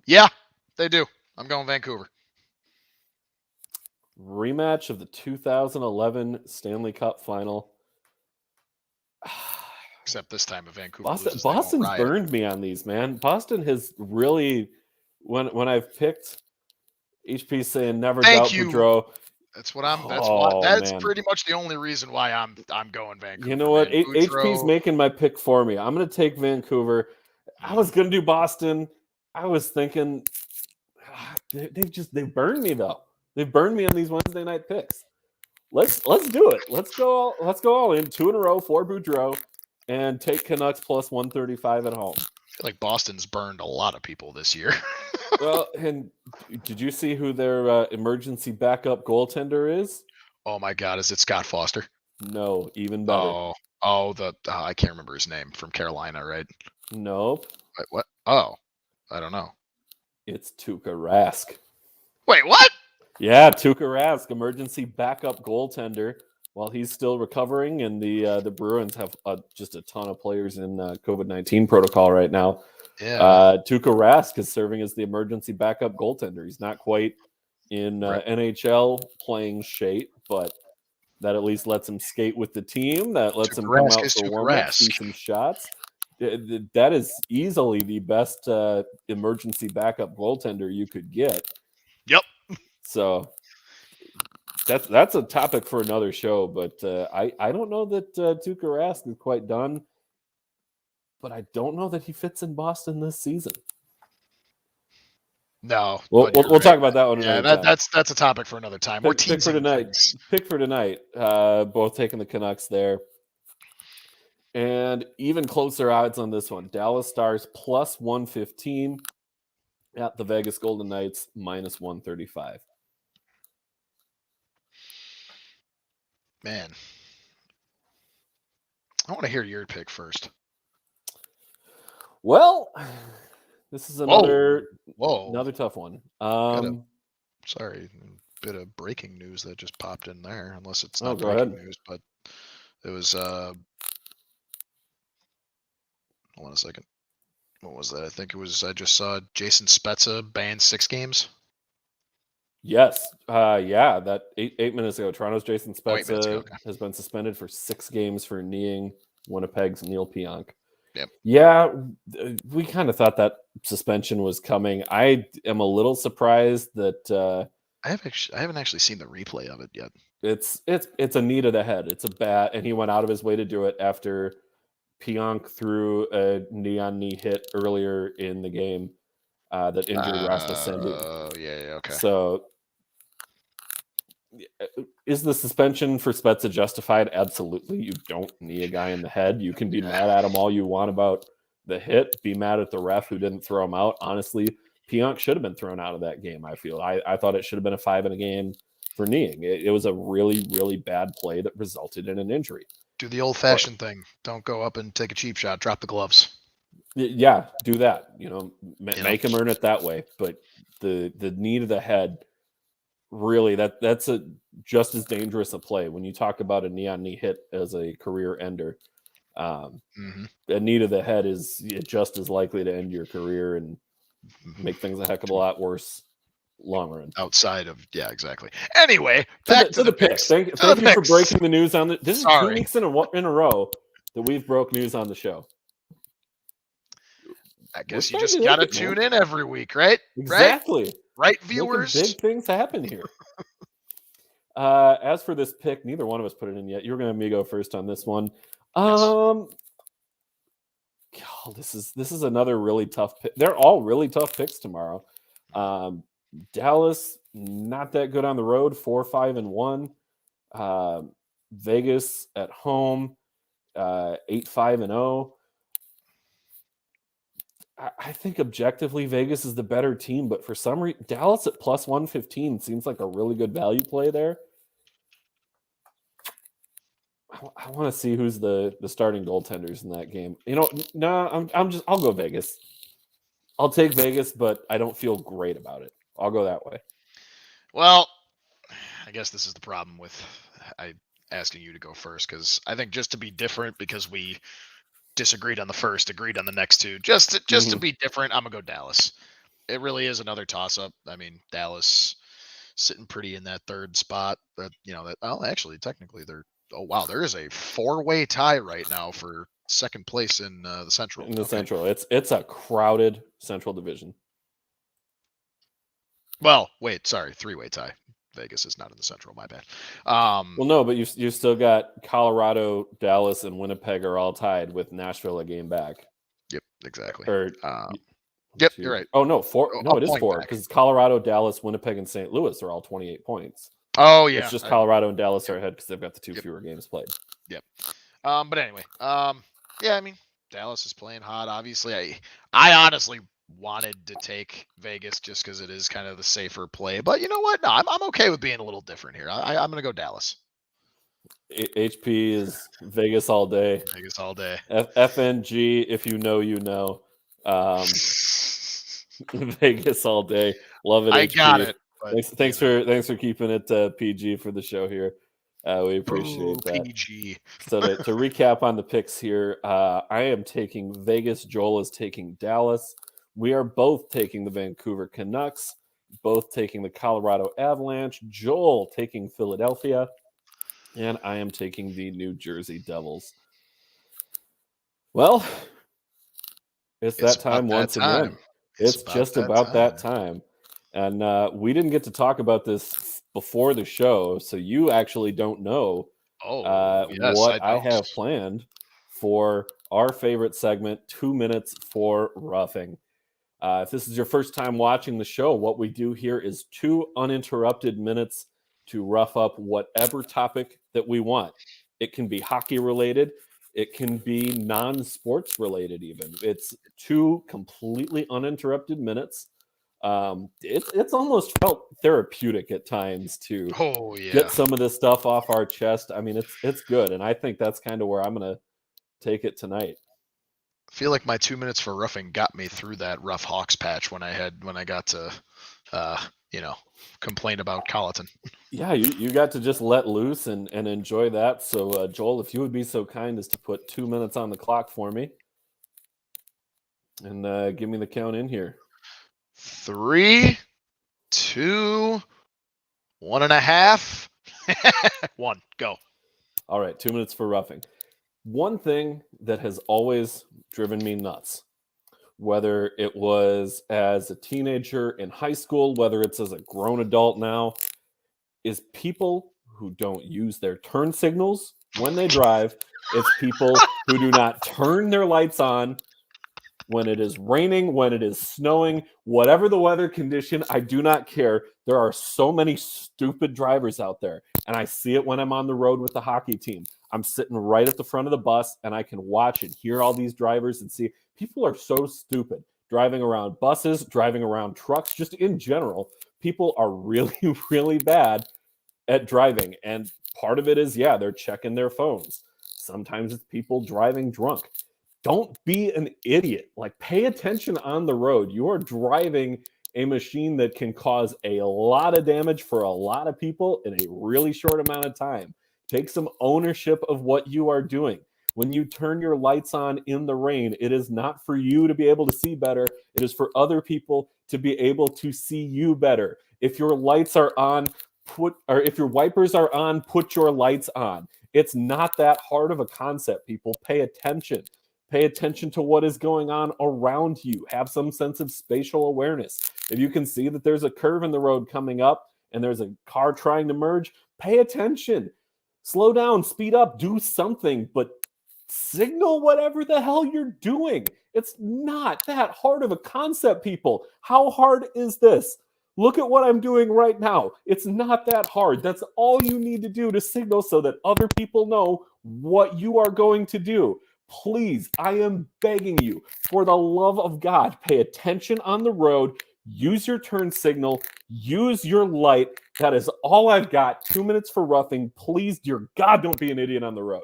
Yeah, they do. I'm going Vancouver. rematch of the 2011 Stanley Cup Final. Except this time, if Vancouver loses, Boston's burned me on these, man. Boston has really, when I've picked HP saying never doubt Boudreau. That's what I'm. That's pretty much the only reason why I'm going Vancouver. You know what? Man. HP's making my pick for me. I'm going to take Vancouver. I was going to do Boston. I was thinking they burned me though. They burned me on these Wednesday night picks. Let's do it. Let's go all in. 2 in a row for Boudreau and take Canucks plus 135 at home. I feel like Boston's burned a lot of people this year. Well, and did you see who their emergency backup goaltender is? Oh my God, is it Scott Foster? No, even better. I can't remember his name, from Carolina, right? Nope. Wait, what? Oh, I don't know. It's Tuukka Rask. Wait, what? Yeah, Tuukka Rask, emergency backup goaltender, while he's still recovering, and the Bruins have just a ton of players in COVID-19 protocol right now. Yeah. Tuukka Rask is serving as the emergency backup goaltender. He's not quite in NHL playing shape, but that at least lets him skate with the team. That lets him come out for warm-ups, see some shots. That is easily the best emergency backup goaltender you could get. Yep. So that's a topic for another show, but I don't know that Tuukka Rask is quite done, but I don't know that he fits in Boston this season. No, we'll talk about that one. Yeah, that's a topic for another time. We're teasing for tonight. Things. Pick for tonight. Both taking the Canucks there, and even closer odds on this one. Dallas Stars plus 115 at the Vegas Golden Knights minus 135. Man, I want to hear your pick first. Well, this is another tough one. Sorry, a bit of breaking news that just popped in there, unless it's not breaking news, but it was hold on a second. What was that? I think it was, I just saw Jason Spezza banned 6 games. Yes. Yeah, that 8 minutes ago, Toronto's Jason Spezza has been suspended for 6 games for kneeing Winnipeg's Neil Pionk. Yep. Yeah, we kind of thought that suspension was coming. I am a little surprised that I haven't actually seen the replay of it yet. It's a knee to the head. It's a bat, and he went out of his way to do it after Pionk threw a knee-on-knee hit earlier in the game that injured Rasmus Sandin. Oh, yeah, okay. So, is the suspension for Spezza justified? Absolutely. You don't knee a guy in the head. You can be mad at him all you want about the hit. Be mad at the ref who didn't throw him out. Honestly, Pionk should have been thrown out of that game, I feel. I thought it should have been a 5 in a game for kneeing. It was a really, really bad play that resulted in an injury. Do the old-fashioned thing. Don't go up and take a cheap shot. Drop the gloves. Yeah, do that. Make him earn it that way. But the knee to the head, really, that's a just as dangerous a play. When you talk about a knee-on-knee hit as a career ender, a knee to the head is just as likely to end your career and make things a heck of a lot worse long run. Outside of, yeah, exactly. Anyway, back to the picks. Thank you for breaking the news on this. Is 2 weeks in a row that we've broke news on the show. I guess you just got to tune in every week, right? Exactly. Right, viewers? Big things happen here. As for this pick, neither one of us put it in yet. You're going to have me go first on this one. This is another really tough pick. They're all really tough picks tomorrow. Dallas, not that good on the road, 4-5-1. Vegas at home, 8-5-0. I think objectively Vegas is the better team, but for some reason, Dallas at plus 115 seems like a really good value play there. I want to see who's the starting goaltenders in that game. I'll go Vegas. I'll take Vegas, but I don't feel great about it. I'll go that way. Well, I guess this is the problem with asking you to go first, because I think just to be different, because we disagreed on the first, agreed on the next two, just to be different, I'm gonna go Dallas. It really is another toss-up. I mean, Dallas sitting pretty in that third spot. That actually technically they're there is a 4-way tie right now for second place in the Central. In the Central, it's a crowded Central Division. Well, wait, sorry, 3-way tie. Vegas is not in the Central. My bad. Well, no, but you still got Colorado, Dallas, and Winnipeg are all tied with Nashville a game back. Yep, exactly. Or yep, you're right. Oh no, 4. No, it is 4 back. because Colorado, Dallas, Winnipeg, and St. Louis are all 28 points. Oh yeah, it's just Colorado and Dallas are ahead because they've got the 2 fewer games played. Yep. But anyway, yeah, I mean, Dallas is playing hot. Obviously, I honestly wanted to take Vegas just because it is kind of the safer play. But you know what? No, I'm okay with being a little different here. I'm going to go Dallas. HP is Vegas all day. Vegas all day. FNG, if you know, you know. Vegas all day. Love it. I HP. got it. Thanks for keeping it PG for the show here. We appreciate that. PG. So to recap on the picks here, I am taking Vegas. Joel is taking Dallas. We are both taking the Vancouver Canucks, both taking the Colorado Avalanche. Joel taking Philadelphia, and I am taking the New Jersey Devils. Well, it's that time once again. It's just about that time. And we didn't get to talk about this before the show, so you actually don't know what I have planned for our favorite segment, 2 minutes for roughing. If this is your first time watching the show, what we do here is 2 uninterrupted minutes to rough up whatever topic that we want. It can be hockey related. It can be non-sports related even. It's 2 completely uninterrupted minutes. It's almost felt therapeutic at times to get some of this stuff off our chest. I mean, it's good, and I think that's kind of where I'm going to take it tonight. I feel like my 2 minutes for roughing got me through that rough Hawks patch when I got to complain about Colleton. Yeah, you got to just let loose and enjoy that. So Joel, if you would be so kind as to put 2 minutes on the clock for me and give me the count in here. 3, 2, 1.5. 1, go. All right, 2 minutes for roughing. One thing that has always driven me nuts, whether it was as a teenager in high school, whether it's as a grown adult now, is people who don't use their turn signals when they drive. It's people who do not turn their lights on when it is raining, when it is snowing, whatever the weather condition, I do not care. There are so many stupid drivers out there, and I see it when I'm on the road with the hockey team. I'm sitting right at the front of the bus, and I can watch and hear all these drivers and see people are so stupid driving around buses, driving around trucks, just in general. People are really, really bad at driving, and part of it is, they're checking their phones. Sometimes it's people driving drunk. Don't be an idiot. Like, pay attention on the road. You are driving a machine that can cause a lot of damage for a lot of people in a really short amount of time. Take some ownership of what you are doing. When you turn your lights on in the rain, it is not for you to be able to see better. It is for other people to be able to see you better. If your lights are on, if your wipers are on, put your lights on. It's not that hard of a concept, people. Pay attention. Pay attention to what is going on around you. Have some sense of spatial awareness. If you can see that there's a curve in the road coming up and there's a car trying to merge, pay attention. Slow down, speed up, do something, but signal whatever the hell you're doing. It's not that hard of a concept, people. How hard is this? Look at what I'm doing right now. It's not that hard. That's all you need to do to signal so that other people know what you are going to do. Please, I am begging you, for the love of God, pay attention on the road. Use your turn signal. Use your light. That is all I've got. 2 minutes for roughing. Please, dear God, don't be an idiot on the road.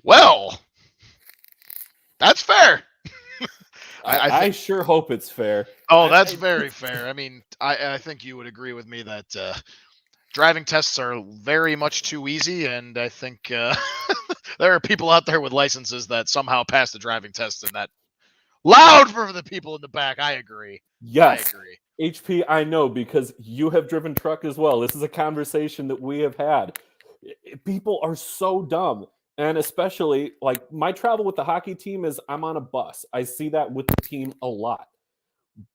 Well, that's fair. I sure hope it's fair. Oh, that's very fair. I mean, I think you would agree with me that driving tests are very much too easy, and I think there are people out there with licenses that somehow pass the driving test, and that Loud for the people in the back. I agree. Yes. I agree. HP, I know, because you have driven truck as well. This is a conversation that we have had. People are so dumb. And especially, like, my travel with the hockey team is I'm on a bus. I see that with the team a lot.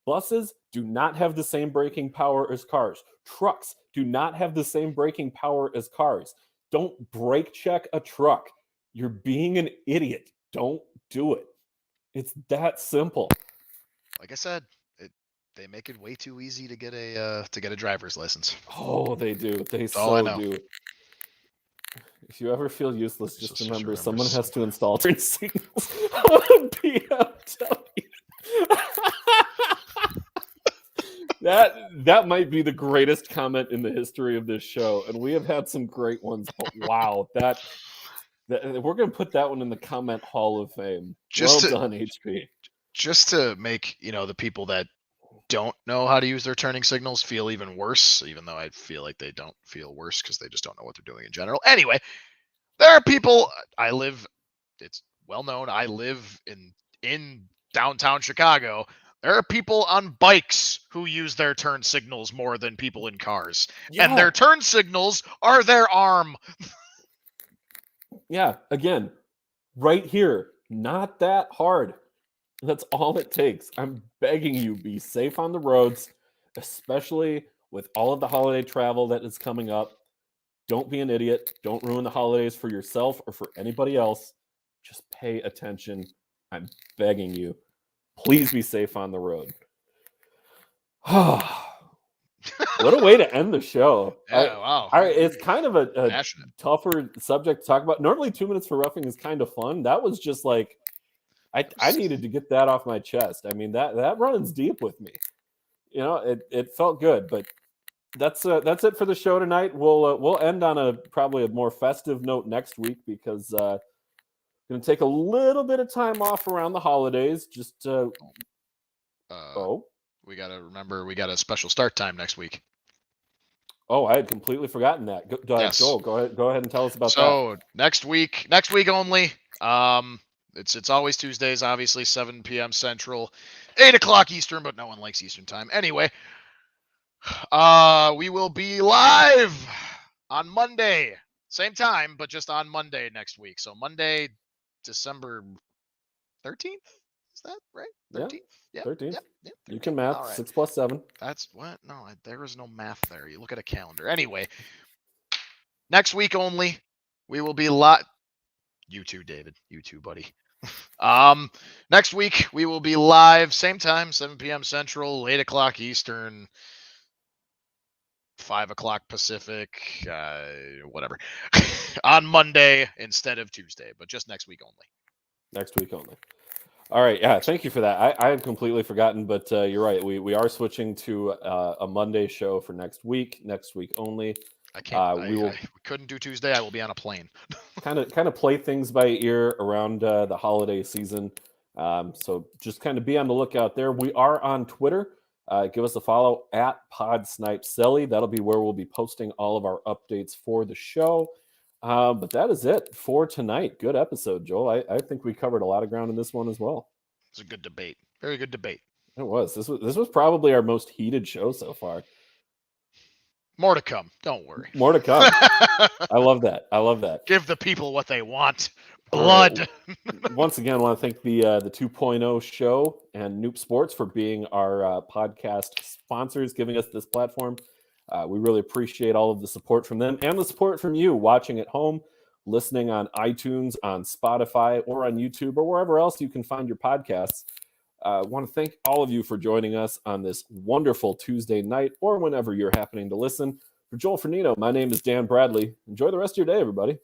Buses do not have the same braking power as cars. Trucks do not have the same braking power as cars. Don't brake check a truck. You're being an idiot. Don't do it. It's that simple. Like I said, they make it way too easy to get a driver's license. Oh, they do. They That's all I so know. do. If you ever feel useless, just remember someone has to someone- install turn signals on a BMW. That might be the greatest comment in the history of this show, and we have had some great ones. But wow, that we're gonna put that one in the comment hall of fame. Just Well done, HP. Just to make the people that don't know how to use their turning signals feel even worse, even though I feel like they don't feel worse because they just don't know what they're doing in general. Anyway, there are people. It's well known. I live in downtown Chicago. There are people on bikes who use their turn signals more than people in cars. Yeah. And their turn signals are their arm. Yeah, again, right here, not that hard. That's all it takes. I'm begging you, be safe on the roads, especially with all of the holiday travel that is coming up. Don't be an idiot. Don't ruin the holidays for yourself or for anybody else. Just pay attention. I'm begging you. Please be safe on the road. What a way to end the show. Yeah, wow. It's kind of a Passionate. tougher subject to talk about. Normally, 2 minutes for roughing is kind of fun. That was just like, I needed to get that off my chest. I mean, that runs deep with me. It felt good, but that's it for the show tonight. We'll end on probably a more festive note next week because going to take a little bit of time off around the holidays. Just we got to remember we got a special start time next week. Oh, I had completely forgotten that. Yes. Joel, go ahead and tell us about that. So next week only. It's always Tuesdays, obviously 7 p.m. Central, 8 o'clock Eastern, but no one likes Eastern time. Anyway, we will be live on Monday, same time, but just on Monday next week. So Monday, December 13th. Is that right? 13th. Yeah. 13th. Yeah, you can math. All right. 6 + 7. That's what? No, there is no math there. You look at a calendar. Anyway, next week only, we will be live. You too, David. You too, buddy. Next week we will be live, same time, 7 p.m. Central, 8 o'clock Eastern, 5 o'clock Pacific, whatever, on Monday instead of Tuesday, but just next week only. Next week only. All right. Yeah. Thank you for that. I had completely forgotten, but you're right. We are switching to a Monday show for next week only. I can't. We couldn't do Tuesday. I will be on a plane. kind of play things by ear around the holiday season. So just kind of be on the lookout there. We are on Twitter. Give us a follow at @PodSnipeCelly. That'll be where we'll be posting all of our updates for the show. But that is it for tonight. Good episode, Joel. I think we covered a lot of ground in this one as well. It was a good debate. Very good debate. It was. This was probably our most heated show so far. More to come. Don't worry. More to come. I love that. Give the people what they want. Blood. Once again, I want to thank the 2.0 show and Noop Sports for being our podcast sponsors, giving us this platform. We really appreciate all of the support from them and the support from you watching at home, listening on iTunes, on Spotify, or on YouTube, or wherever else you can find your podcasts. I want to thank all of you for joining us on this wonderful Tuesday night or whenever you're happening to listen. For Joel Fernino, my name is Dan Bradley. Enjoy the rest of your day, everybody.